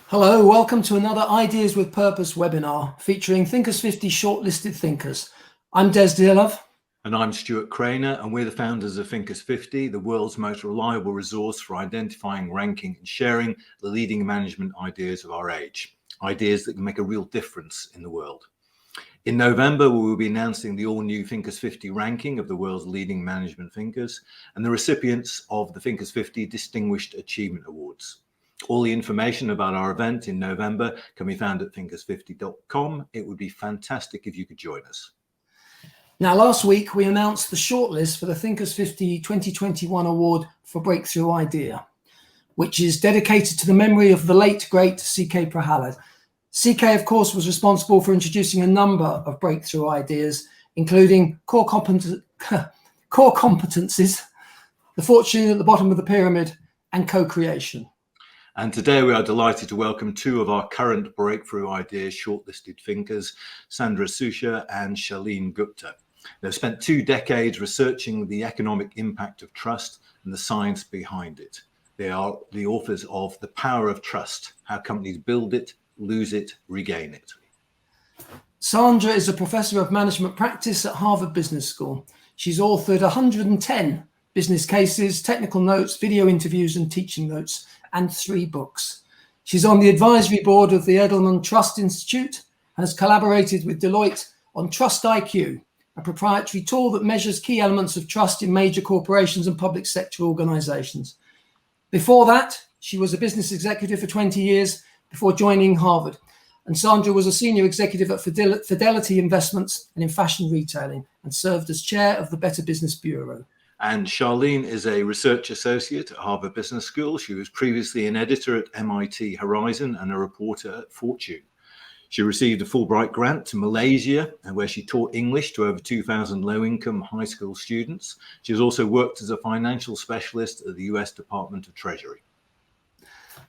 Hello, welcome to another Ideas with Purpose webinar featuring Thinkers50 Shortlisted Thinkers. I'm Des Dearlove. And I'm Stuart Craner, and we're the founders of Thinkers50, the world's most reliable resource for identifying, ranking, and sharing the leading management ideas of our age, ideas that can make a real difference in the world. In November, we will be announcing the all-new Thinkers50 ranking of the world's leading management thinkers and the recipients of the Thinkers50 Distinguished Achievement Awards. All the information about our event in November can be found at thinkers50.com. It would be fantastic if you could join us. Now, last week, we announced the shortlist for the Thinkers50 2021 Award for Breakthrough Idea, which is dedicated to the memory of the late, great C.K. Prahalad. C.K., of course, was responsible for introducing a number of breakthrough ideas, including core competencies, the fortune at the bottom of the pyramid, and co-creation. And today we are delighted to welcome two of our current breakthrough ideas shortlisted thinkers, Sandra Sucher and Shalene Gupta. They've spent 2 decades researching the economic impact of trust and the science behind it. They are the authors of The Power of Trust, How Companies Build It, Lose It, Regain It. Sandra is a professor of management practice at Harvard Business School. She's authored 110 business cases, technical notes, video interviews, and teaching notes, and 3 books. She's on the advisory board of the Edelman Trust Institute and has collaborated with Deloitte on Trust IQ, a proprietary tool that measures key elements of trust in major corporations and public sector organizations. Before that, she was a business executive for 20 years before joining Harvard. And Sandra was a senior executive at Fidelity Investments and in fashion retailing, and served as chair of the Better Business Bureau. And Shalene is a research associate at Harvard Business School. She was previously an editor at MIT Horizon and a reporter at Fortune. She received a Fulbright grant to Malaysia, where she taught English to over 2,000 low-income high school students. She has also worked as a financial specialist at the US Department of Treasury.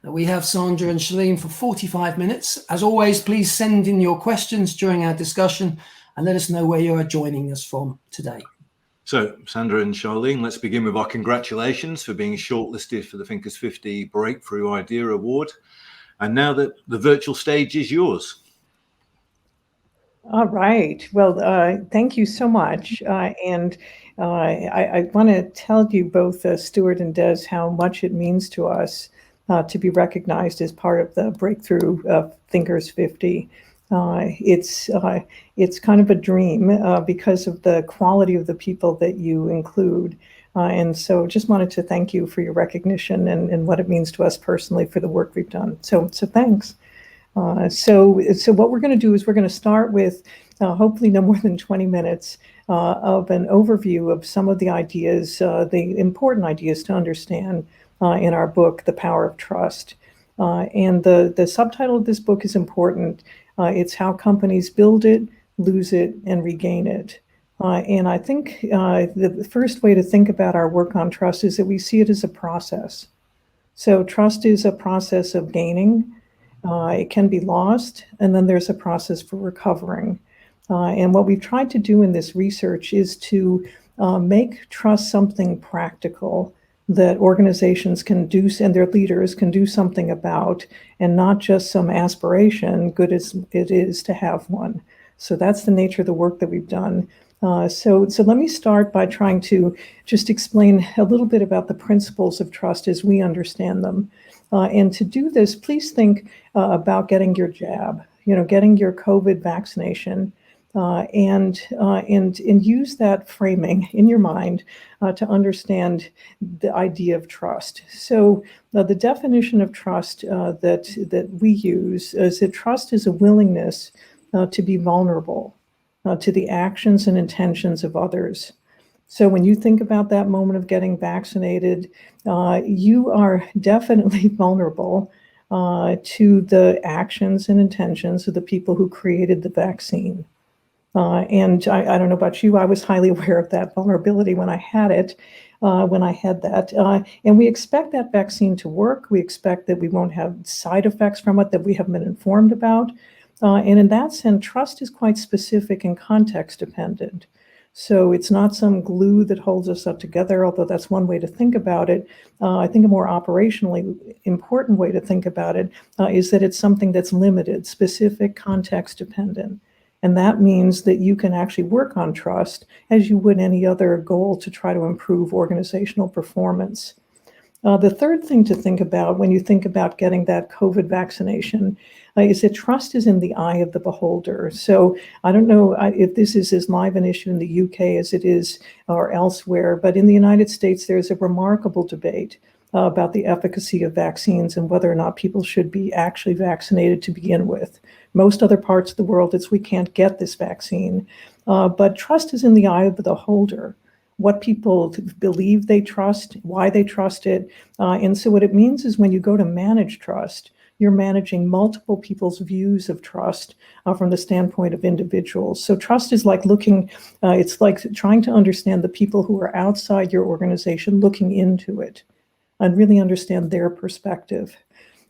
We have Sandra and Shalene for 45 minutes. As always, please send in your questions during our discussion and let us know where you are joining us from today. So, Sandra and Shalene, let's begin with our congratulations for being shortlisted for the Thinkers50 Breakthrough Idea Award. And now that the virtual stage is yours. All right. Well, thank you so much. I want to tell you both, Stuart and Des, how much it means to us to be recognized as part of the Breakthrough Thinkers50. It's kind of a dream because of the quality of the people that you include. And so just wanted to thank you for your recognition and what it means to us personally for the work we've done. So thanks. So what we're going to do is we're going to start with hopefully no more than 20 minutes of an overview of some of the ideas, the important ideas to understand in our book, The Power of Trust. And the subtitle of this book is important. It's How Companies Build It, Lose It, and Regain It. And I think the first way to think about our work on trust is that we see it as a process. So trust is a process of gaining. It can be lost, and then there's a process for recovering. And what we've tried to do in this research is to make trust something practical that organizations can do and their leaders can do something about, and not just some aspiration, good as it is to have one. So that's the nature of the work that we've done. So let me start by trying to just explain a little bit about the principles of trust as we understand them. And to do this, please think about getting your jab, getting your COVID vaccination, and use that framing in your mind to understand the idea of trust. So the definition of trust that we use is that trust is a willingness to be vulnerable to the actions and intentions of others. So when you think about that moment of getting vaccinated, you are definitely vulnerable to the actions and intentions of the people who created the vaccine. And I don't know about you, I was highly aware of that vulnerability when I had it, and we expect that vaccine to work. We expect that we won't have side effects from it that we haven't been informed about. And in that sense, trust is quite specific and context dependent. So it's not some glue that holds us up together, although that's one way to think about it. I think a more operationally important way to think about it is that it's something that's limited, specific, context dependent. And that means that you can actually work on trust as you would any other goal to try to improve organizational performance. The third thing to think about when you think about getting that COVID vaccination is that trust is in the eye of the beholder. So I don't know if this is as live an issue in the UK as it is or elsewhere, but in the United States, there's a remarkable debate about the efficacy of vaccines and whether or not people should be actually vaccinated to begin with. Most other parts of the world, it's we can't get this vaccine. But trust is in the eye of the beholder. What people believe they trust, why they trust it. And so what it means is when you go to manage trust, you're managing multiple people's views of trust from the standpoint of individuals. So trust is like it's like trying to understand the people who are outside your organization, looking into it and really understand their perspective.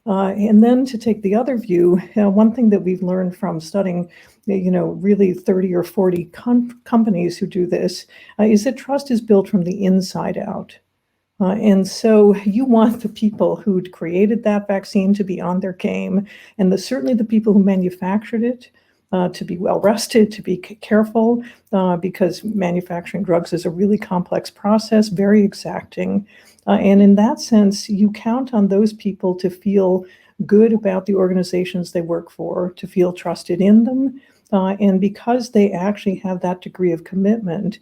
And then to take the other view, one thing that we've learned from studying, really 30 or 40 companies who do this is that trust is built from the inside out. And so you want the people who created that vaccine to be on their game, and certainly the people who manufactured it to be well rested, to be careful, because manufacturing drugs is a really complex process, very exacting. And in that sense, you count on those people to feel good about the organizations they work for, to feel trusted in them. And because they actually have that degree of commitment,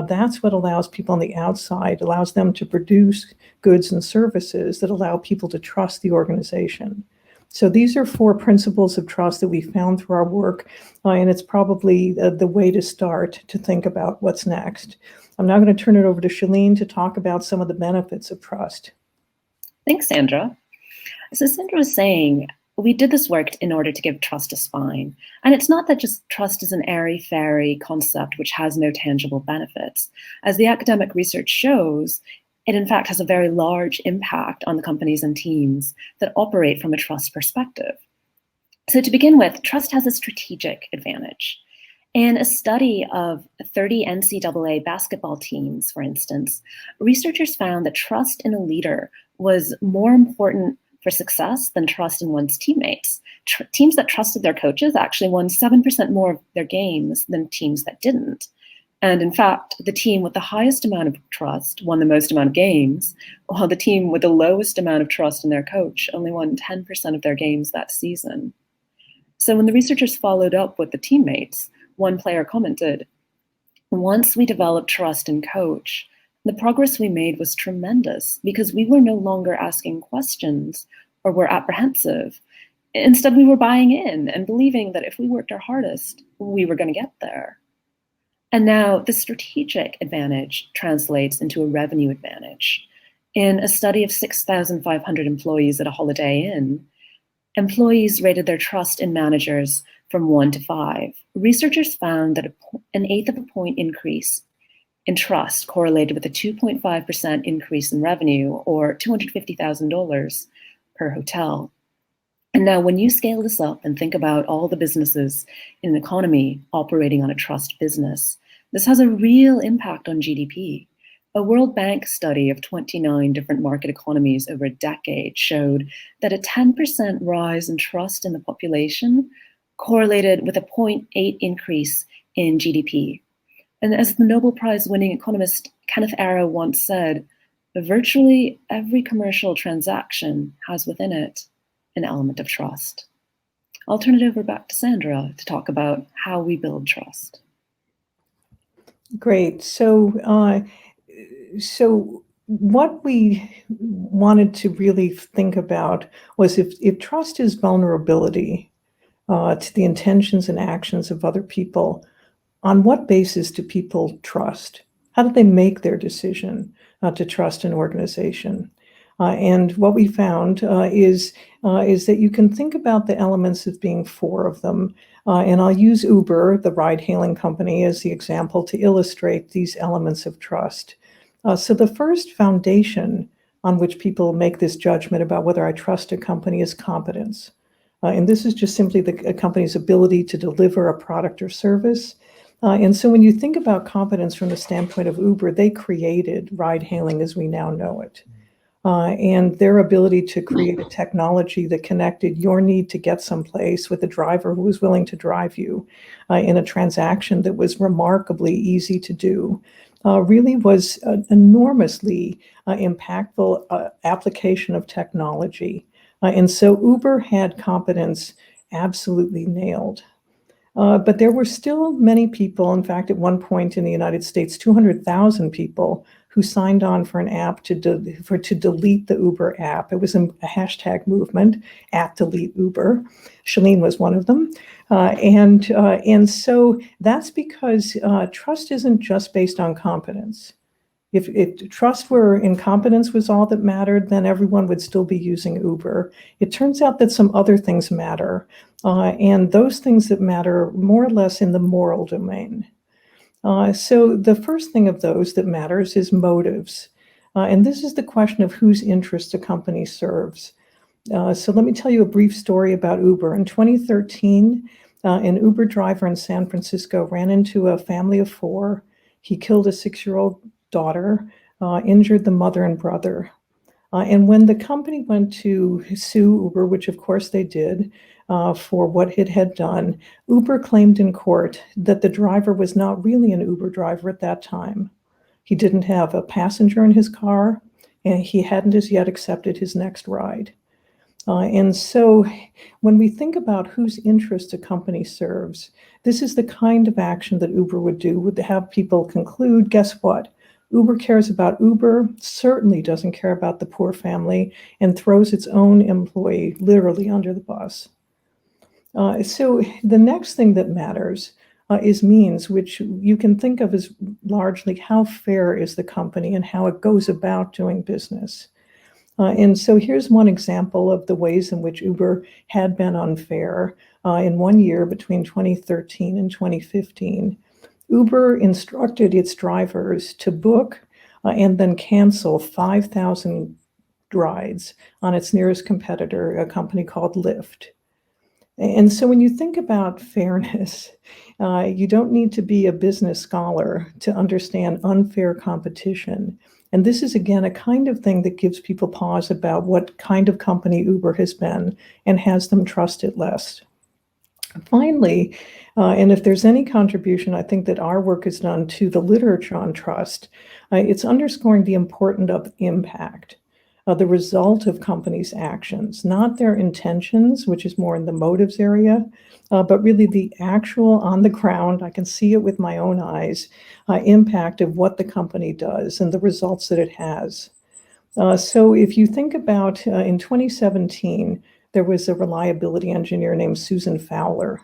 that's what allows people on the outside, allows them to produce goods and services that allow people to trust the organization. So these are 4 principles of trust that we found through our work, and it's probably the way to start to think about what's next. I'm now going to turn it over to Shalene to talk about some of the benefits of trust. Thanks, Sandra. So Sandra was saying, we did this work in order to give trust a spine. And it's not that just trust is an airy-fairy concept which has no tangible benefits. As the academic research shows, it in fact has a very large impact on the companies and teams that operate from a trust perspective. So to begin with, trust has a strategic advantage. In a study of 30 NCAA basketball teams, for instance, researchers found that trust in a leader was more important for success than trust in one's teammates. Teams that trusted their coaches actually won 7% more of their games than teams that didn't. And in fact, the team with the highest amount of trust won the most amount of games, while the team with the lowest amount of trust in their coach only won 10% of their games that season. So when the researchers followed up with the teammates, one player commented, "Once we developed trust in coach, the progress we made was tremendous because we were no longer asking questions or were apprehensive. Instead, we were buying in and believing that if we worked our hardest, we were going to get there." And now the strategic advantage translates into a revenue advantage. In a study of 6,500 employees at a Holiday Inn, employees rated their trust in managers from 1 to 5. Researchers found that an eighth of a point increase in trust correlated with a 2.5% increase in revenue, or $250,000 per hotel. And now when you scale this up and think about all the businesses in an economy operating on a trust business, this has a real impact on GDP. A World Bank study of 29 different market economies over a decade showed that a 10% rise in trust in the population correlated with a 0.8 increase in GDP. And as the Nobel Prize-winning economist Kenneth Arrow once said, virtually every commercial transaction has within it an element of trust. I'll turn it over back to Sandra to talk about how we build trust. Great. So what we wanted to really think about was if trust is vulnerability to the intentions and actions of other people, on what basis do people trust? How do they make their decision to trust an organization? And what we found is that you can think about the elements as being 4 of them. And I'll use Uber, the ride-hailing company, as the example to illustrate these elements of trust. So the first foundation on which people make this judgment about whether I trust a company is competence. And this is just simply a company's ability to deliver a product or service. And so when you think about competence from the standpoint of Uber, they created ride hailing as we now know it. And their ability to create a technology that connected your need to get someplace with a driver who was willing to drive you in a transaction that was remarkably easy to do really was an enormously impactful application of technology. And so Uber had competence absolutely nailed. But there were still many people, in fact, at one point in the United States, 200,000 people who signed on for an app to delete the Uber app. It was a hashtag movement, @DeleteUber. Shalene was one of them. And so that's because trust isn't just based on competence. If trust were incompetence was all that mattered, then everyone would still be using Uber. It turns out that some other things matter, and those things that matter more or less in the moral domain. So the first thing of those that matters is motives. And this is the question of whose interest a company serves. So let me tell you a brief story about Uber. In 2013, an Uber driver in San Francisco ran into a family of four. He killed a 6-year-old daughter, injured the mother and brother. And when the company went to sue Uber, which of course they did, for what it had done, Uber claimed in court that the driver was not really an Uber driver at that time. He didn't have a passenger in his car, and he hadn't as yet accepted his next ride. And so when we think about whose interest a company serves, this is the kind of action that Uber would do, would have people conclude, guess what? Uber cares about Uber, certainly doesn't care about the poor family, and throws its own employee literally under the bus. So the next thing that matters is means, which you can think of as largely how fair is the company and how it goes about doing business. And so here's one example of the ways in which Uber had been unfair. In 1 year between 2013 and 2015, Uber instructed its drivers to book and then cancel 5,000 rides on its nearest competitor, a company called Lyft. And so when you think about fairness, you don't need to be a business scholar to understand unfair competition. And this is, again, a kind of thing that gives people pause about what kind of company Uber has been and has them trust it less. Finally, and if there's any contribution, I think that our work has done to the literature on trust, it's underscoring the importance of impact, the result of companies' actions, not their intentions, which is more in the motives area, but really the actual on the ground, I can see it with my own eyes, impact of what the company does and the results that it has. So if you think about in 2017, there was a reliability engineer named Susan Fowler,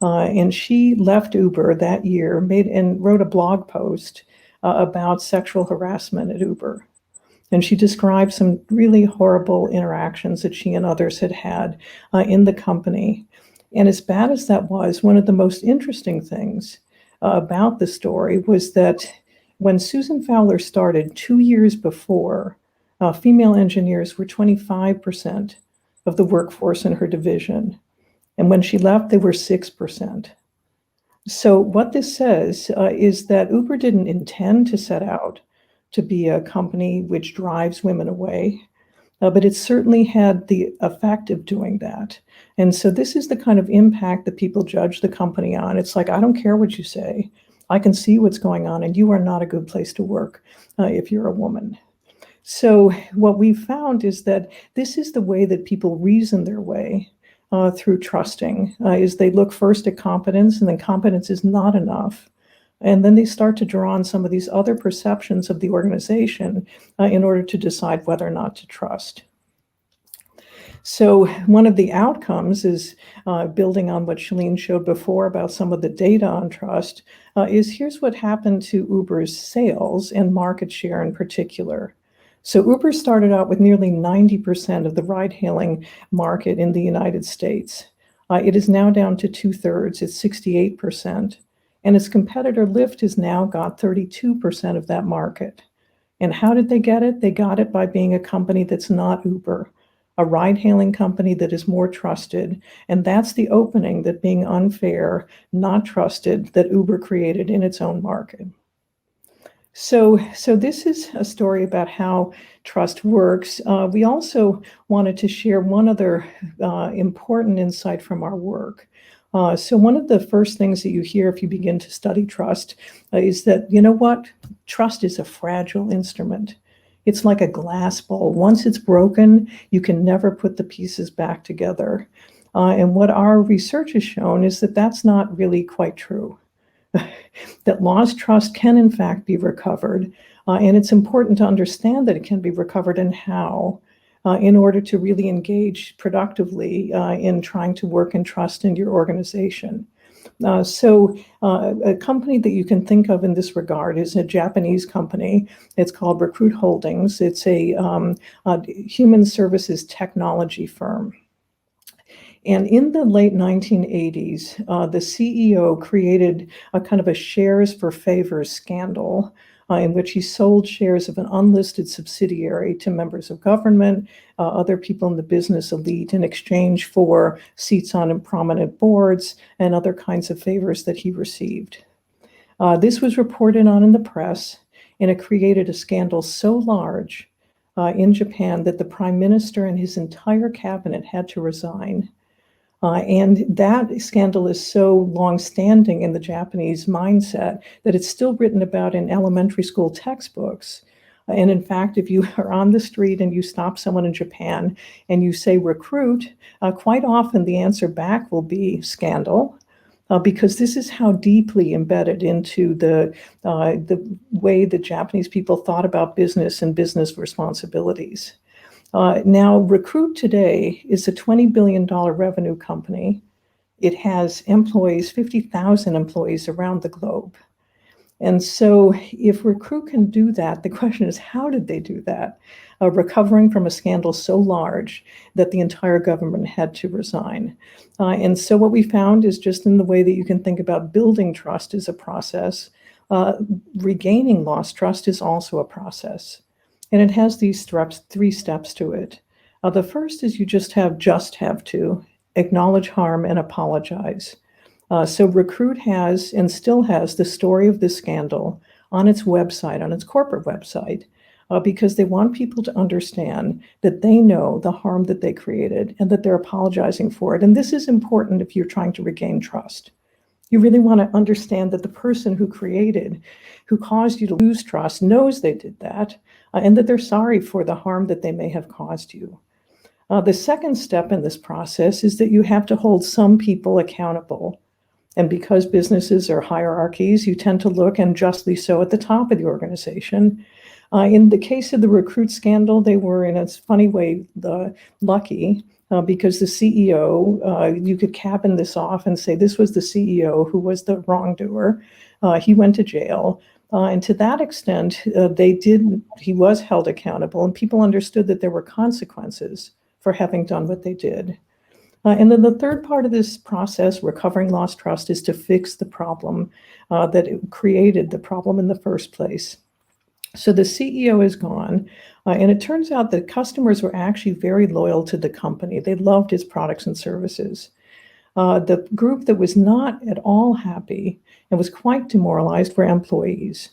and she left Uber that year, wrote a blog post about sexual harassment at Uber. And she described some really horrible interactions that she and others had had in the company. And as bad as that was, one of the most interesting things about the story was that when Susan Fowler started 2 years before, female engineers were 25% of the workforce in her division. And when she left, they were 6%. So what this says is that Uber didn't intend to set out to be a company which drives women away, but it certainly had the effect of doing that. And so this is the kind of impact that people judge the company on. It's like, I don't care what you say. I can see what's going on, and you are not a good place to work if you're a woman. So what we've found is that this is the way that people reason their way through trusting, is they look first at competence, and then competence is not enough. And then they start to draw on some of these other perceptions of the organization in order to decide whether or not to trust. So one of the outcomes is building on what Shalene showed before about some of the data on trust, is here's what happened to Uber's sales and market share in particular. So Uber started out with nearly 90% of the ride-hailing market in the United States. It is now down to 2/3, it's 68%. And its competitor Lyft has now got 32% of that market. And how did they get it? They got it by being a company that's not Uber, a ride-hailing company that is more trusted. And that's the opening that being unfair, not trusted, that Uber created in its own market. So this is a story about how trust works. We also wanted to share one other important insight from our work. So one of the first things that you hear if you begin to study trust is that, you know what? Trust is a fragile instrument. It's like a glass bowl. Once it's broken, you can never put the pieces back together. And what our research has shown is that that's not really quite true. That lost trust can in fact be recovered. And it's important to understand that it can be recovered and how in order to really engage productively in trying to work in trust in your organization. So a company that you can think of in this regard is a Japanese company. It's called Recruit Holdings. It's a human services technology firm. And in the late 1980s, the CEO created a kind of a shares for favors scandal in which he sold shares of an unlisted subsidiary to members of government, other people in the business elite in exchange for seats on prominent boards and other kinds of favors that he received. This was reported on in the press, and it created a scandal so large in Japan that the prime minister and his entire cabinet had to resign. And that scandal is so long-standing in the Japanese mindset that it's still written about in elementary school textbooks. And in fact, if you are on the street and you stop someone in Japan and you say recruit, quite often the answer back will be scandal, because this is how deeply embedded into the way the Japanese people thought about business and business responsibilities. Now, Recruit today is a $20 billion revenue company. It has employees, 50,000 employees around the globe. And so if Recruit can do that, the question is, how did they do that? Recovering from a scandal so large that the entire government had to resign. And so what we found is just in the way that you can think about building trust is a process, regaining lost trust is also a process. And it has these three steps to it. The first is you just have to acknowledge harm and apologize. So Recruit has and still has the story of this scandal on its website, on its corporate website, because they want people to understand that they know the harm that they created and that they're apologizing for it. And this is important if you're trying to regain trust. You really want to understand that the person who caused you to lose trust knows they did that, and that they're sorry for the harm that they may have caused you. The second step in this process is that you have to hold some people accountable. And because businesses are hierarchies, you tend to look, and justly so, at the top of the organization. In the case of the Recruit scandal, they were, in a funny way, lucky. Because the CEO, you could cabin this off and say this was the CEO who was the wrongdoer. He went to jail. And to that extent, he was held accountable, and people understood that there were consequences for having done what they did. And then the third part of this process, recovering lost trust, is to fix the problem that created the problem in the first place. So the CEO is gone, and it turns out that customers were actually very loyal to the company. They loved his products and services. The group that was not at all happy and was quite demoralized were employees.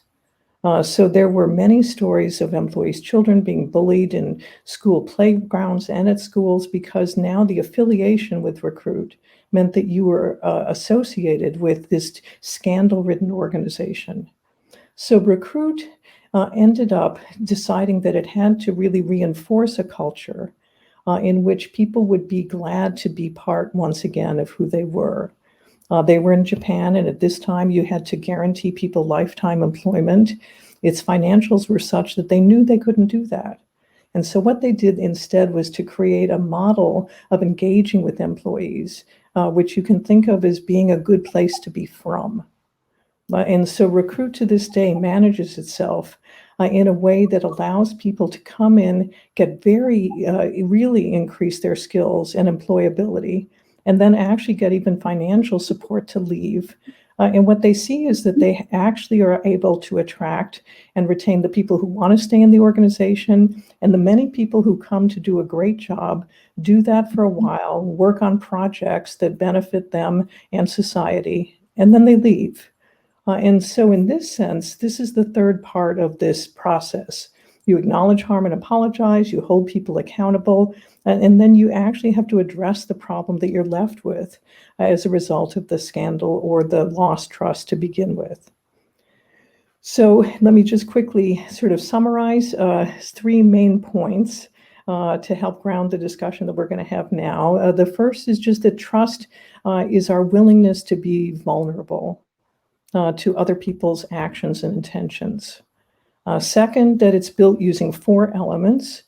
So there were many stories of employees' children being bullied in school playgrounds and at schools because now the affiliation with Recruit meant that you were associated with this scandal-ridden organization. So Recruit ended up deciding that it had to really reinforce a culture in which people would be glad to be part once again of who they were. They were in Japan, and at this time you had to guarantee people lifetime employment. Its financials were such that they knew they couldn't do that. And so what they did instead was to create a model of engaging with employees, which you can think of as being a good place to be from. And so Recruit to this day manages itself in a way that allows people to come in, get really increase their skills and employability, and then actually get even financial support to leave And what they see is that they actually are able to attract and retain the people who want to stay in the organization. And the many people who come to do a great job do that for a while, work on projects that benefit them and society, and then they leave. And so in this sense, this is the third part of this process. You acknowledge harm and apologize, you hold people accountable, and then you actually have to address the problem that you're left with as a result of the scandal or the lost trust to begin with. So let me just quickly sort of summarize 3 main points to help ground the discussion that we're going to have now. The first is just that trust is our willingness to be vulnerable to other people's actions and intentions. Second, that it's built using 4 elements: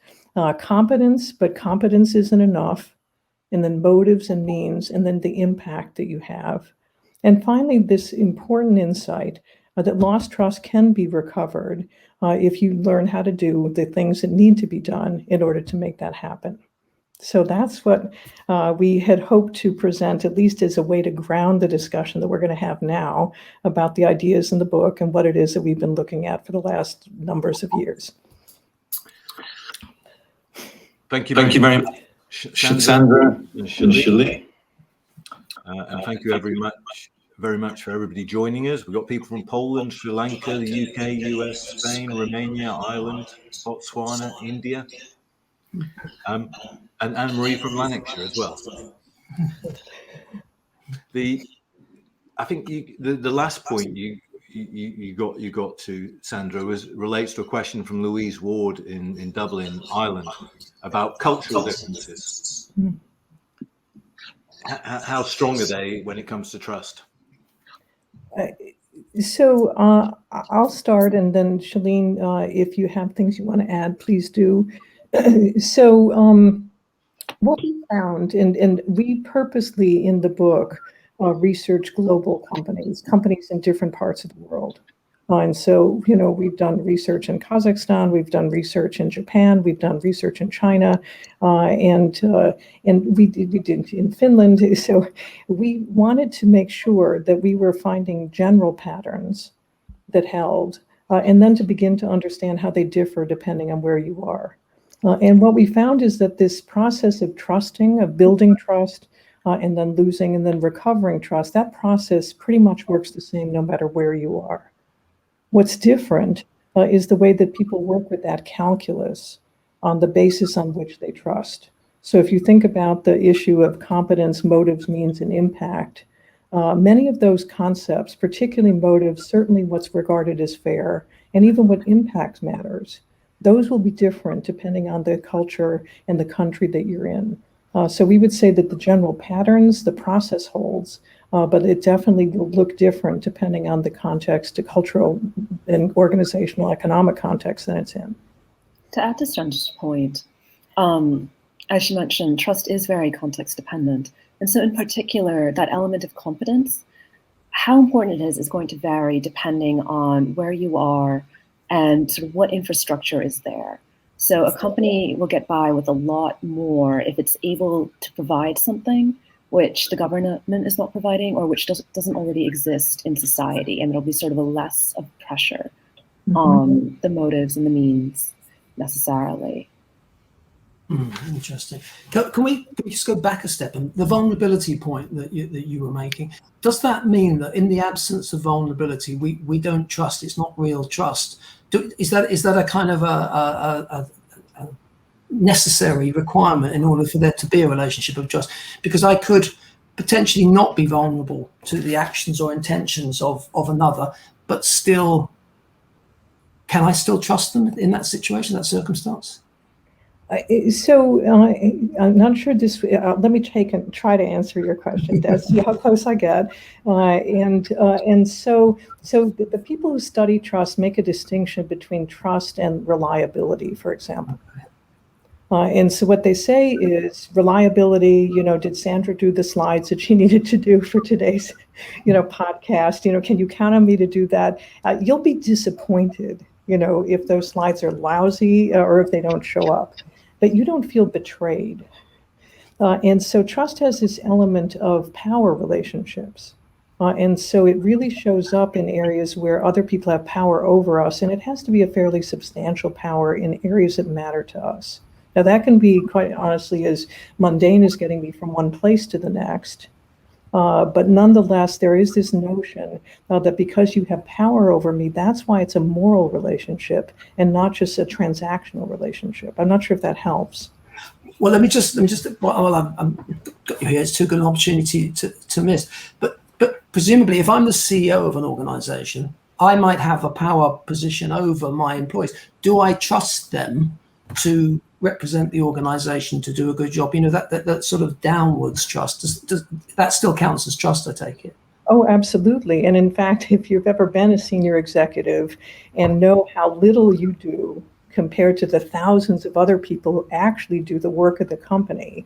competence, but competence isn't enough, and then motives and means, and then the impact that you have. And finally, this important insight that lost trust can be recovered if you learn how to do the things that need to be done in order to make that happen. So that's what we had hoped to present, at least as a way to ground the discussion that we're going to have now about the ideas in the book and what it is that we've been looking at for the last numbers of years. Thank you very much, Sandra and Shalene. And thank you very much for everybody joining us. We've got people from Poland, Sri Lanka, the UK, US, Spain, Romania, Ireland, Botswana, India, and Anne-Marie from Lanarkshire as well. I think the last point you got to, Sandra, relates to a question from Louise Ward in Dublin, Ireland, about cultural differences. How strong are they when it comes to trust? So I'll start, and then Shalene, if you have things you want to add, please do. So what we found, and we purposely in the book research global companies in different parts of the world. And so, we've done research in Kazakhstan, we've done research in Japan, we've done research in China, and we did in Finland. So we wanted to make sure that we were finding general patterns that held, and then to begin to understand how they differ depending on where you are. And what we found is that this process of trusting, of building trust, and then losing and then recovering trust, that process pretty much works the same no matter where you are. What's different is the way that people work with that calculus on the basis on which they trust. So if you think about the issue of competence, motives, means, and impact, many of those concepts, particularly motives, certainly what's regarded as fair, and even what impact matters, those will be different depending on the culture and the country that you're in. So we would say that the general patterns, the process holds, but it definitely will look different depending on the context, the cultural and organizational economic context that it's in. To add to Sandra's point, as she mentioned, trust is very context dependent. And so in particular, that element of competence, how important it is going to vary depending on where you are and sort of what infrastructure is there. So a company will get by with a lot more if it's able to provide something which the government is not providing or which doesn't already exist in society, and it'll be sort of a less of pressure on the motives and the means necessarily. Interesting. Can we just go back a step? And the vulnerability point that you were making, does that mean that in the absence of vulnerability, we don't trust? It's not real trust. Is that a kind of a necessary requirement in order for there to be a relationship of trust? Because I could potentially not be vulnerable to the actions or intentions of another, but still, can I still trust them in that situation, that circumstance? So I'm not sure this. Let me try to answer your question. That's see how close I get. And so the people who study trust make a distinction between trust and reliability, for example. And so what they say is reliability. Did Sandra do the slides that she needed to do for today's, podcast? Can you count on me to do that? You'll be disappointed, if those slides are lousy or if they don't show up. But you don't feel betrayed. And so trust has this element of power relationships. And so it really shows up in areas where other people have power over us, and it has to be a fairly substantial power in areas that matter to us. Now, that can be, quite honestly, as mundane as getting me from one place to the next. But nonetheless, there is this notion that because you have power over me, that's why it's a moral relationship and not just a transactional relationship. I'm not sure if that helps. Well, let me just, well, I'm got you here. It's too good an opportunity to miss. But presumably, if I'm the CEO of an organization, I might have a power position over my employees. Do I trust them to represent the organization to do a good job? You know, that sort of downwards trust, does that still counts as trust, I take it? Oh, absolutely. And in fact, if you've ever been a senior executive and know how little you do compared to the thousands of other people who actually do the work of the company,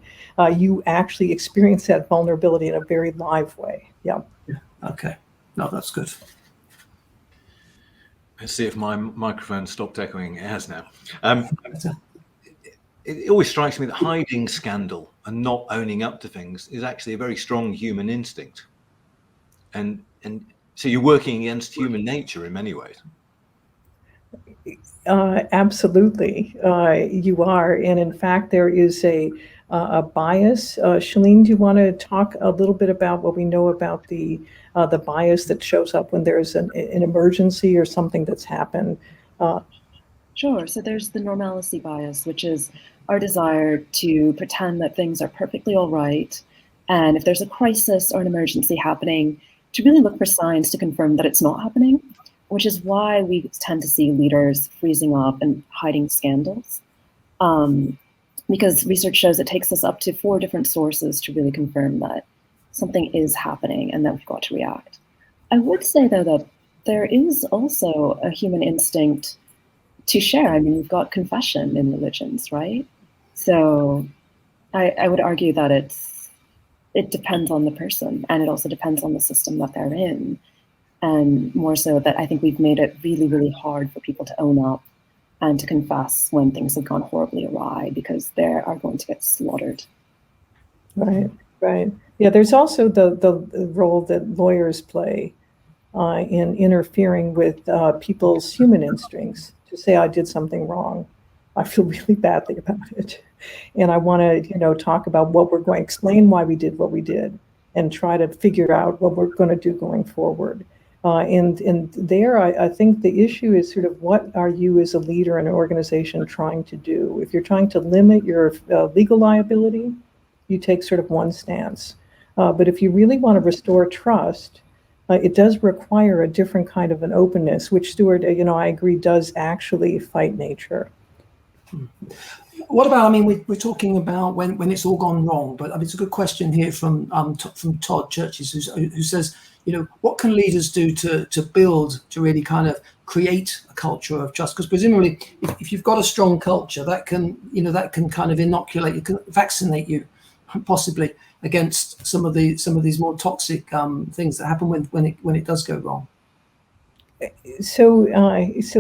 you actually experience that vulnerability in a very live way. Yeah. Okay. No, that's good. Let's see if my microphone stopped echoing. It has now. It always strikes me that hiding scandal and not owning up to things is actually a very strong human instinct. And so you're working against human nature in many ways. Absolutely, you are. And in fact, there is a bias. Shalene, do you want to talk a little bit about what we know about the bias that shows up when there's an emergency or something that's happened? Sure. So there's the normalcy bias, which is our desire to pretend that things are perfectly all right. And if there's a crisis or an emergency happening, to really look for signs to confirm that it's not happening, which is why we tend to see leaders freezing up and hiding scandals. Because research shows it takes us up to 4 different sources to really confirm that something is happening and that we've got to react. I would say, though, that there is also a human instinct to share. I mean, we've got confession in religions, right? So I would argue that it depends on the person, and it also depends on the system that they're in. And more so that I think we've made it really, really hard for people to own up and to confess when things have gone horribly awry, because they are going to get slaughtered. Right, right. Yeah, there's also the role that lawyers play in interfering with people's human instincts to say, I did something wrong. I feel really badly about it. And I want to, talk about what we're going to explain why we did what we did and try to figure out what we're going to do going forward. And there, I think the issue is sort of what are you as a leader in an organization trying to do? If you're trying to limit your legal liability, you take sort of one stance. But if you really want to restore trust, it does require a different kind of an openness, which Stuart, I agree, does actually fight nature. What about, we're talking about when it's all gone wrong, but it's a good question here from Todd Churches, who says, what can leaders do to build, to really kind of create a culture of trust? Because presumably, if you've got a strong culture, that can kind of inoculate, you can vaccinate you possibly against some of these more toxic things that happen when it does go wrong. So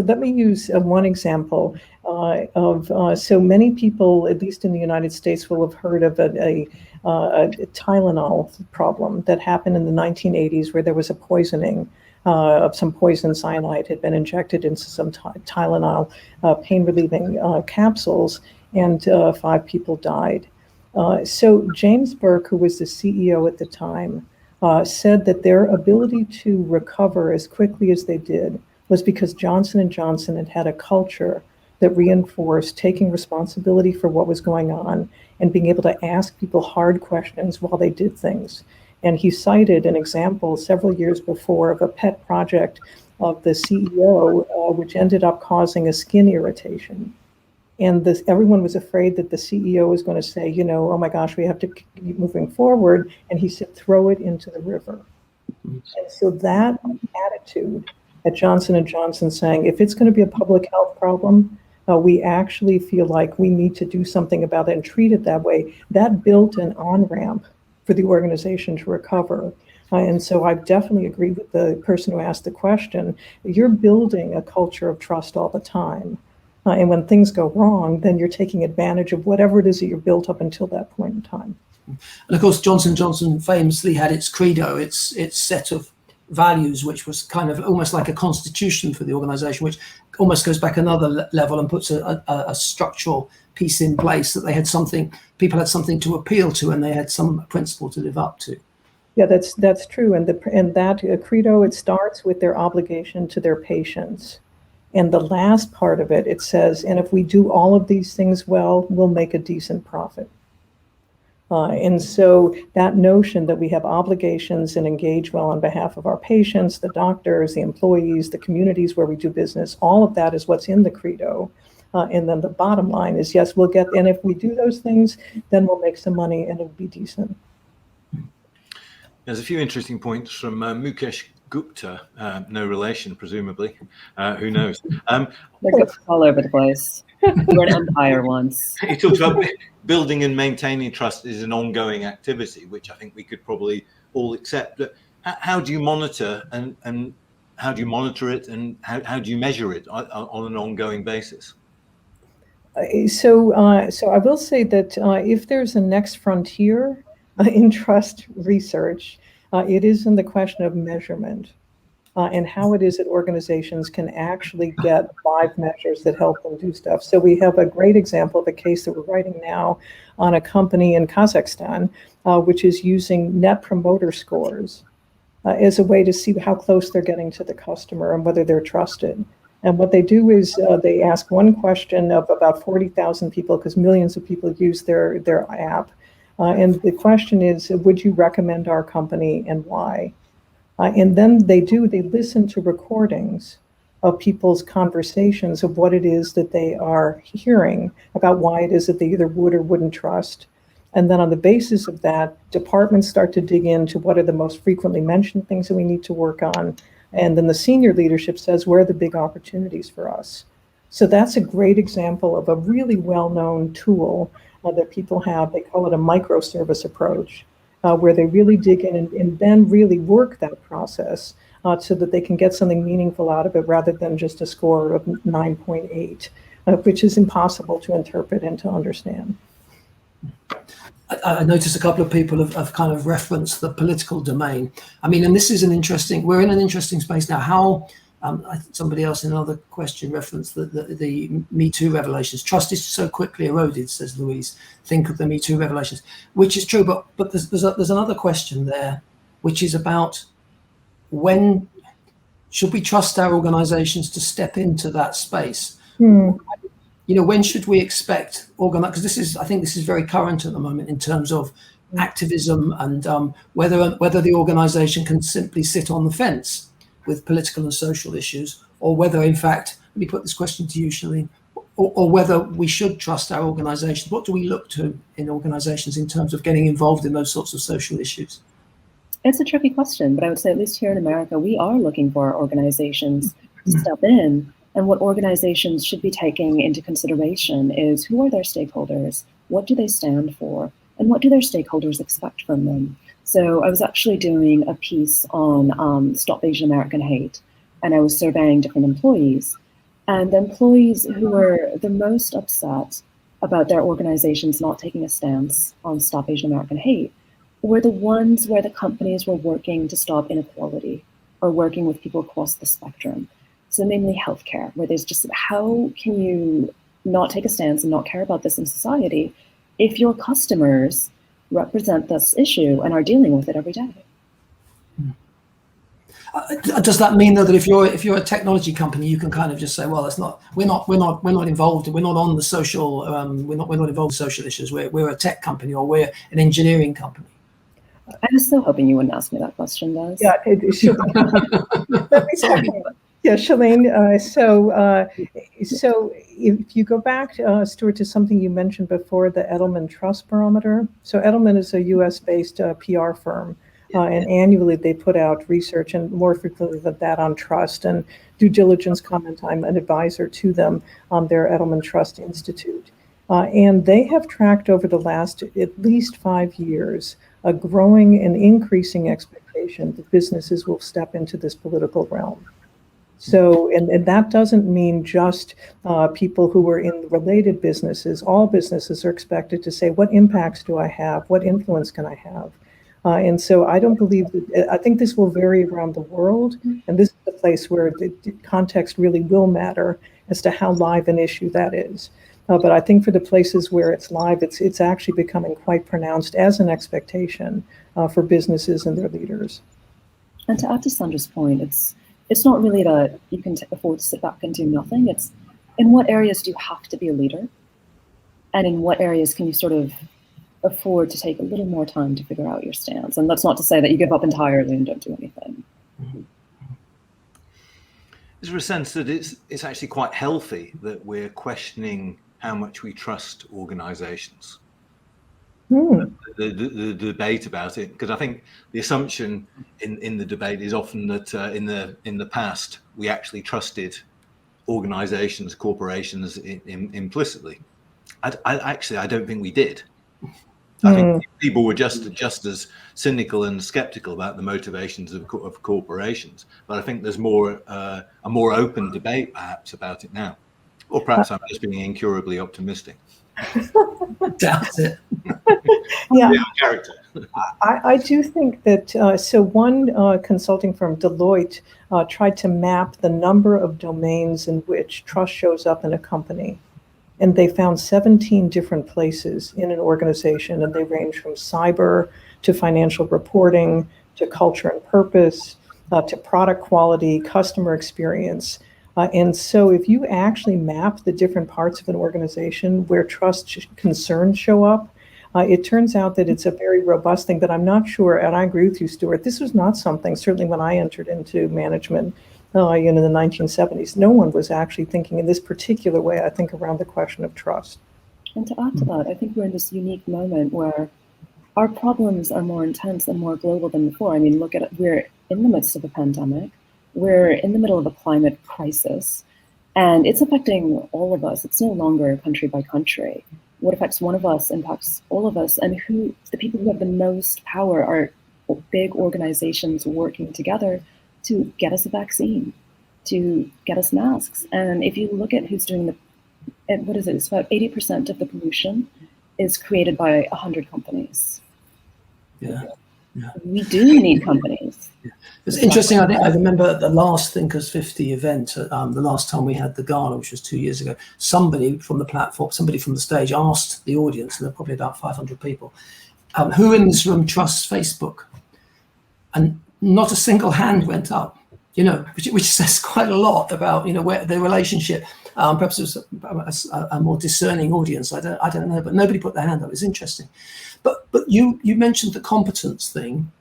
let me use one example of so many people, at least in the United States, will have heard of a Tylenol problem that happened in the 1980s, where there was a poisoning of some poison cyanide had been injected into some Tylenol pain-relieving capsules, and 5 people died. So James Burke, who was the CEO at the time, said that their ability to recover as quickly as they did was because Johnson & Johnson had had a culture that reinforced taking responsibility for what was going on and being able to ask people hard questions while they did things. And he cited an example several years before of a pet project of the CEO, which ended up causing a skin irritation. And everyone was afraid that the CEO was going to say, oh my gosh, we have to keep moving forward. And he said, throw it into the river. And so that attitude at Johnson & Johnson, saying, if it's going to be a public health problem, we actually feel like we need to do something about it and treat it that way, that built an on-ramp for the organization to recover. And so I definitely agree with the person who asked the question. You're building a culture of trust all the time. And when things go wrong, then you're taking advantage of whatever it is that you're built up until that point in time. And of course, Johnson & Johnson famously had its credo, its set of values, which was kind of almost like a constitution for the organization, which almost goes back another level and puts a structural piece in place, that they had something, people had something to appeal to, and they had some principle to live up to. Yeah, that's true. And that credo, it starts with their obligation to their patients. And the last part of it, it says, and if we do all of these things well, we'll make a decent profit. And so that notion that we have obligations and engage well on behalf of our patients, the doctors, the employees, the communities where we do business, all of that is what's in the credo. And then the bottom line is, yes, we'll get, and if we do those things, then we'll make some money and it'll be decent. There's a few interesting points from Mukesh Gupta, no relation, presumably. Who knows? They're all over the place. We were an empire once. He talks about building and maintaining trust is an ongoing activity, which I think we could probably all accept. But how do you monitor and how do you monitor it, and how do you measure it on an ongoing basis? So I will say that if there's a next frontier in trust research, it is in the question of measurement and how it is that organizations can actually get 5 measures that help them do stuff. So we have a great example of a case that we're writing now on a company in Kazakhstan, which is using net promoter scores as a way to see how close they're getting to the customer and whether they're trusted. And what they do is they ask one question of about 40,000 people, because millions of people use their app. And the question is, would you recommend our company and why? And then they listen to recordings of people's conversations of what it is that they are hearing about why it is that they either would or wouldn't trust. And then on the basis of that, departments start to dig into what are the most frequently mentioned things that we need to work on. And then the senior leadership says, where are the big opportunities for us? So that's a great example of a really well-known tool that people have. They call it a microservice approach, where they really dig in and then really work that process so that they can get something meaningful out of it rather than just a score of 9.8, which is impossible to interpret and to understand. I noticed a couple of people have kind of referenced the political domain. I mean, and this is we're in an interesting space now. How, I think somebody else in another question referenced the Me Too revelations. Trust is so quickly eroded, says Louise. Think of the Me Too revelations, which is true. But there's another question there, which is about when should we trust our organizations to step into that space? When should we expect because I think this is very current at the moment in terms of activism and whether the organization can simply sit on the fence with political and social issues, or whether, in fact, let me put this question to you, Shalene, or whether we should trust our organizations. What do we look to in organizations in terms of getting involved in those sorts of social issues? It's a tricky question, but I would say at least here in America, we are looking for organizations to step in. And what organizations should be taking into consideration is, who are their stakeholders? What do they stand for? And what do their stakeholders expect from them? So I was actually doing a piece on Stop Asian American Hate, and I was surveying different employees. And the employees who were the most upset about their organizations not taking a stance on Stop Asian American Hate were the ones where the companies were working to stop inequality or working with people across the spectrum. So namely healthcare, where there's just, how can you not take a stance and not care about this in society if your customers represent this issue and are dealing with it every day? Does that mean though that if you're a technology company, you can kind of just say, well, we're not involved, we're not on the social, we're not involved in social issues. We're a tech company, or we're an engineering company. I was so hoping you wouldn't ask me that question, Des. Yeah, Sorry. Yeah, Shalene. So if you go back, Stuart, to something you mentioned before, the Edelman Trust Barometer. So Edelman is a U.S.-based PR firm, and annually they put out research, and more frequently than that, on trust and due diligence comment. I'm an advisor to them on their Edelman Trust Institute. And they have tracked over the last at least 5 years a growing and increasing expectation that businesses will step into this political realm. So, and that doesn't mean just people who are in related businesses. All businesses are expected to say, what impacts do I have? What influence can I have? And so I don't believe that, I think this will vary around the world. And this is the place where the context really will matter as to how live an issue that is. But I think for the places where it's live, it's actually becoming quite pronounced as an expectation for businesses and their leaders. And to add to Sandra's point, it's not really that you can afford to sit back and do nothing. It's in what areas do you have to be a leader? And in what areas can you sort of afford to take a little more time to figure out your stance? And that's not to say that you give up entirely and don't do anything. Is there a sense that it's actually quite healthy that we're questioning how much we trust organizations? The debate about it, because I think the assumption in the debate is often that in the past we actually trusted organizations, corporations implicitly. I don't think we did. I think people were just as cynical and skeptical about the motivations of corporations. But I think there's a more open debate perhaps about it now, or perhaps I'm just being incurably optimistic. Doubt it. Yeah, character. I do think that, so one consulting firm, Deloitte, tried to map the number of domains in which trust shows up in a company. And they found 17 different places in an organization, and they range from cyber to financial reporting to culture and purpose to product quality, customer experience. And so if you actually map the different parts of an organization where trust concerns show up, it turns out that it's a very robust thing. But I'm not sure, and I agree with you, Stuart, this was not something, certainly when I entered into management in the 1970s, no one was actually thinking in this particular way, I think, around the question of trust. And to add to that, I think we're in this unique moment where our problems are more intense and more global than before. I mean, look at it, we're in the midst of a pandemic. We're in the middle of a climate crisis, and it's affecting all of us. It's no longer country by country. What affects one of us impacts all of us, and the people who have the most power are big organizations working together to get us a vaccine, to get us masks. And if you look at who's doing it's about 80% of the pollution is created by 100 companies. Yeah. We do need companies. Yeah. It's interesting. I remember the last Thinkers50 event, the last time we had the gala, which was 2 years ago, somebody from the platform, somebody from the stage asked the audience, and there were probably about 500 people, who in this room trusts Facebook? And not a single hand went up, which says quite a lot about, where the relationship. Perhaps it was a more discerning audience. I don't know, but nobody put their hand up. It's interesting. But you mentioned the competence thing.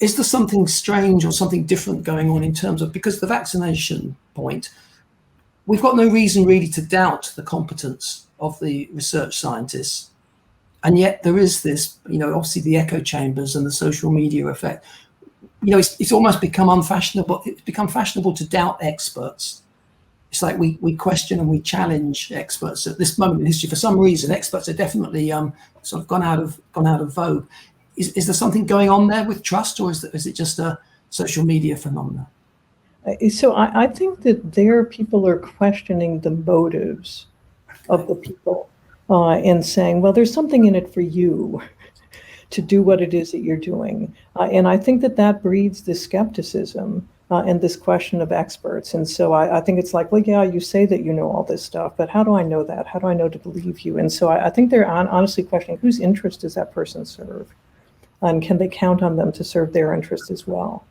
Is there something strange or something different going on in terms of, because the vaccination point, we've got no reason really to doubt the competence of the research scientists. And yet there is this, obviously the echo chambers and the social media effect. It's almost become unfashionable. It's become fashionable to doubt experts. It's like we question and we challenge experts. At this moment in history, for some reason, experts are definitely sort of gone out of vogue. Is there something going on there with trust, or is it just a social media phenomenon? So I think that people are questioning the motives of the people and saying, well, there's something in it for you to do what it is that you're doing. And I think that breeds this skepticism and this question of experts. And so I think it's like, well, yeah, you say that you know all this stuff, but how do I know that? How do I know to believe you? And so I think they're honestly questioning, whose interest does that person serve? And can they count on them to serve their interest as well?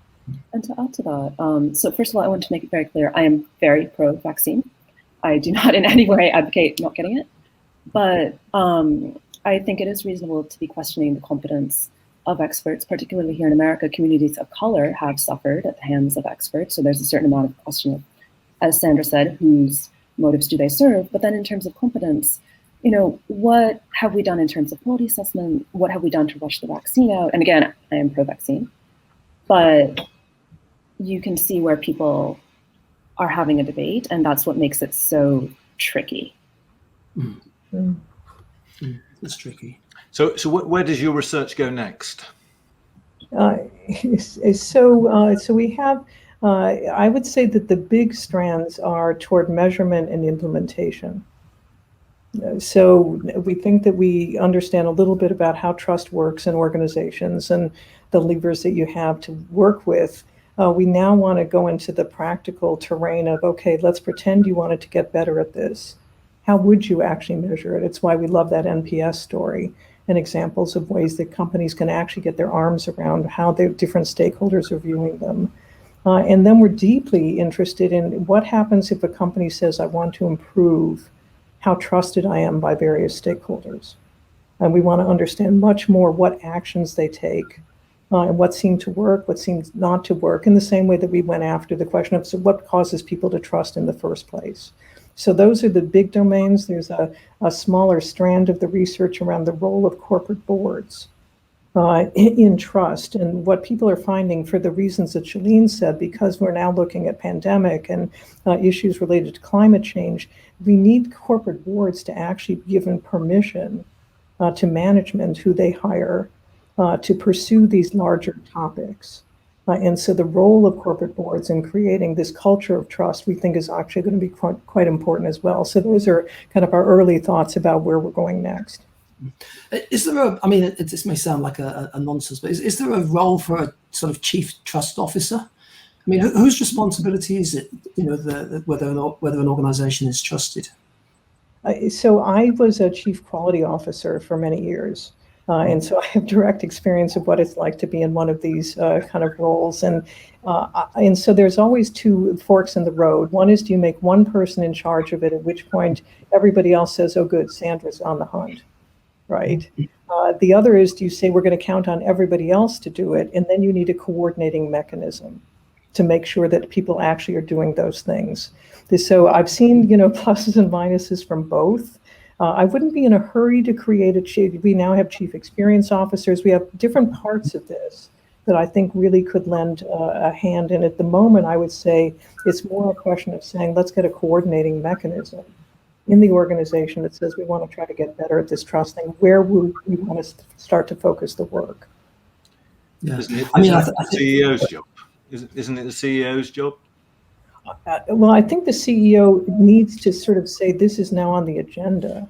And to add to that, so first of all, I want to make it very clear, I am very pro-vaccine. I do not in any way advocate not getting it. But I think it is reasonable to be questioning the competence of experts, particularly here in America. Communities of color have suffered at the hands of experts. So there's a certain amount of question of, as Sandra said, whose motives do they serve? But then in terms of competence, what have we done in terms of quality assessment? What have we done to rush the vaccine out? And again, I am pro-vaccine, but you can see where people are having a debate, and that's what makes it so tricky. It's tricky. So where does your research go next? So we have I would say that the big strands are toward measurement and implementation. So we think that we understand a little bit about how trust works in organizations and the levers that you have to work with. We now want to go into the practical terrain of, okay, let's pretend you wanted to get better at this. How would you actually measure it? It's why we love that NPS story and examples of ways that companies can actually get their arms around how the different stakeholders are viewing them. And then we're deeply interested in what happens if a company says, I want to improve how trusted I am by various stakeholders. And we want to understand much more what actions they take and what seemed to work, what seems not to work, in the same way that we went after the question of, so what causes people to trust in the first place? So those are the big domains. There's a smaller strand of the research around the role of corporate boards in trust. And what people are finding, for the reasons that Shalene said, because we're now looking at pandemic and issues related to climate change, we need corporate boards to actually be given permission to management who they hire to pursue these larger topics. And so the role of corporate boards in creating this culture of trust, we think, is actually going to be quite important as well. So those are kind of our early thoughts about where we're going next. Is there I mean, this may sound like a nonsense, but is there a role for a sort of chief trust officer? I mean, whose responsibility is it, whether an organization is trusted? So I was a chief quality officer for many years. And so I have direct experience of what it's like to be in one of these kind of roles. And so there's always two forks in the road. One is, do you make one person in charge of it, at which point everybody else says, oh, good, Sandra's on the hunt, right? The other is, do you say we're going to count on everybody else to do it? And then you need a coordinating mechanism to make sure that people actually are doing those things. So I've seen, pluses and minuses from both. I wouldn't be in a hurry to create a chief. We now have chief experience officers. We have different parts of this that I think really could lend a hand. And at the moment, I would say it's more a question of saying, let's get a coordinating mechanism in the organization that says we want to try to get better at this trust thing. Where would we want to start to focus the work? Yeah. Isn't it the CEO's job? Isn't it the CEO's job? Well, I think the CEO needs to sort of say this is now on the agenda.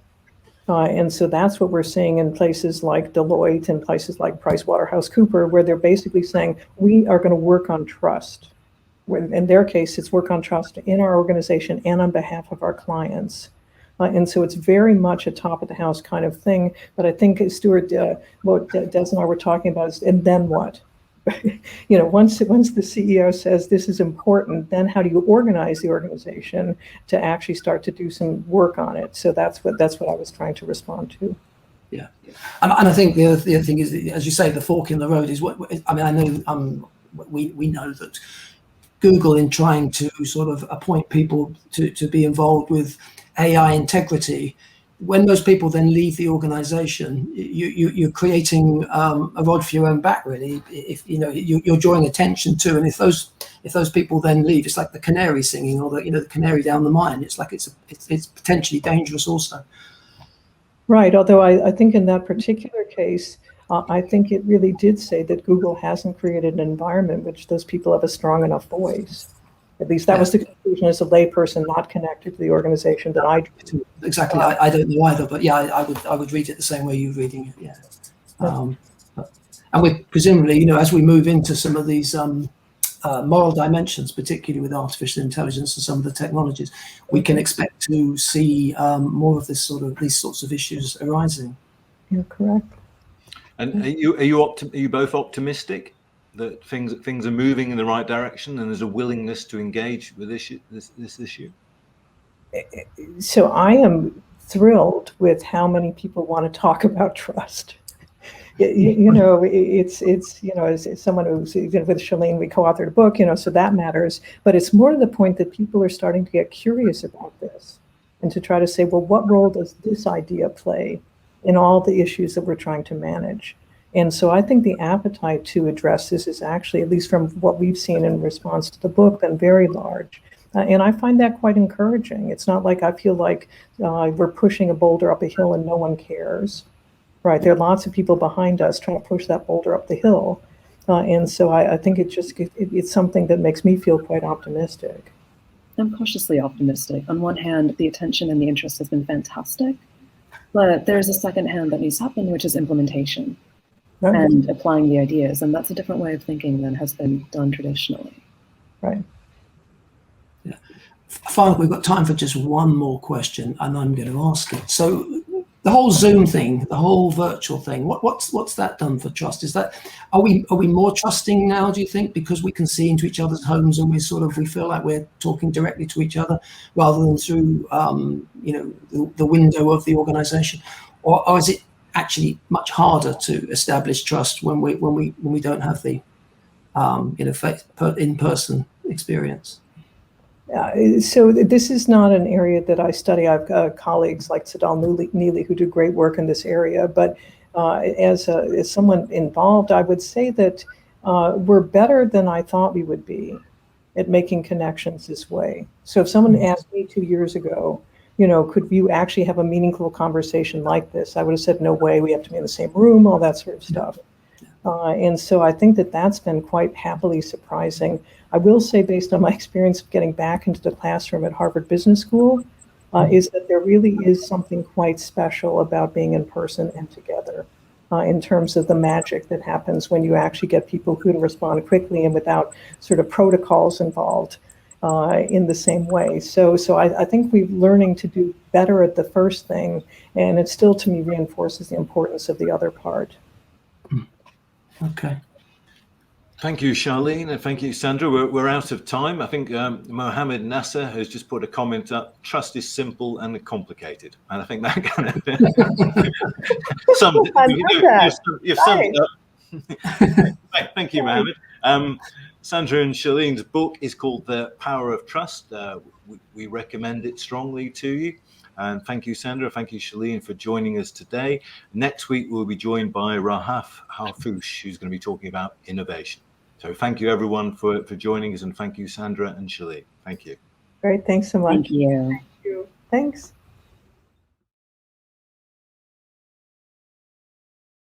And so that's what we're seeing in places like Deloitte and places like PricewaterhouseCoopers, where they're basically saying we are going to work on trust. In their case, it's work on trust in our organization and on behalf of our clients. And so it's very much a top of the house kind of thing. But I think, Stuart, what Des and I were talking about is, and then what? Once the CEO says this is important, then how do you organize the organization to actually start to do some work on it? So that's what I was trying to respond to. Yeah, and I think the other thing is, as you say, the fork in the road is what I mean. I know we know that Google, in trying to sort of appoint people to be involved with AI integrity, when those people then leave the organization, you're creating a rod for your own back, really. If you're drawing attention to, and if those people then leave, it's like the canary singing, or the canary down the mine. It's like it's potentially dangerous also. Right. Although I think in that particular case, I think it really did say that Google hasn't created an environment which those people have a strong enough voice. At least that was the conclusion as a layperson not connected to the organization that I drew to. Exactly. I don't know either, but yeah, I would read it the same way you're reading it. Yeah. And we presumably, as we move into some of these moral dimensions, particularly with artificial intelligence and some of the technologies, we can expect to see more of these sorts of issues arising. You're correct. And are you both optimistic that things are moving in the right direction and there's a willingness to engage with this issue? So I am thrilled with how many people want to talk about trust. It's as someone who's with Shalene, we co-authored a book, so that matters. But it's more to the point that people are starting to get curious about this and to try to say, well, what role does this idea play in all the issues that we're trying to manage? And so I think the appetite to address this is actually, at least from what we've seen in response to the book, been very large. And I find that quite encouraging. It's not like I feel like we're pushing a boulder up a hill and no one cares, right? There are lots of people behind us trying to push that boulder up the hill. And so I think it's something that makes me feel quite optimistic. I'm cautiously optimistic. On one hand, the attention and the interest has been fantastic, but there's a second hand that needs to happen, which is implementation and applying the ideas. And that's a different way of thinking than has been done traditionally. Right. Yeah. Fine, we've got time for just one more question, and I'm going to ask it. So the whole Zoom thing, the whole virtual thing, what's that done for trust? Is that, are we more trusting now, do you think, because we can see into each other's homes and we feel like we're talking directly to each other rather than through the window of the organization, or is it actually much harder to establish trust when we don't have the in-person experience? So this is not an area that I study. I've got colleagues like Sadal Neely who do great work in this area. But as someone involved, I would say that we're better than I thought we would be at making connections this way. So if someone asked me 2 years ago, could you actually have a meaningful conversation like this? I would have said, no way, we have to be in the same room, all that sort of stuff. And so I think that that's been quite happily surprising. I will say, based on my experience of getting back into the classroom at Harvard Business School, is that there really is something quite special about being in person and together in terms of the magic that happens when you actually get people who respond quickly and without sort of protocols involved in the same way. So I think we're learning to do better at the first thing, and it still, to me, reinforces the importance of the other part. Okay. Thank you, Shalene, and thank you, Sandra. We're out of time. I think Mohammed Nasser has just put a comment up. Trust is simple and complicated, and I think that kind of you've summed it up. Thank you, Mohammed. Sandra and Shalene's book is called The Power of Trust. We recommend it strongly to you. And thank you, Sandra. Thank you, Shalene, for joining us today. Next week, we'll be joined by Rahaf Harfoush, who's going to be talking about innovation. So thank you, everyone, for joining us. And thank you, Sandra and Shalene. Thank you. Great. Thanks so much. Thank you. Thank you. Thanks.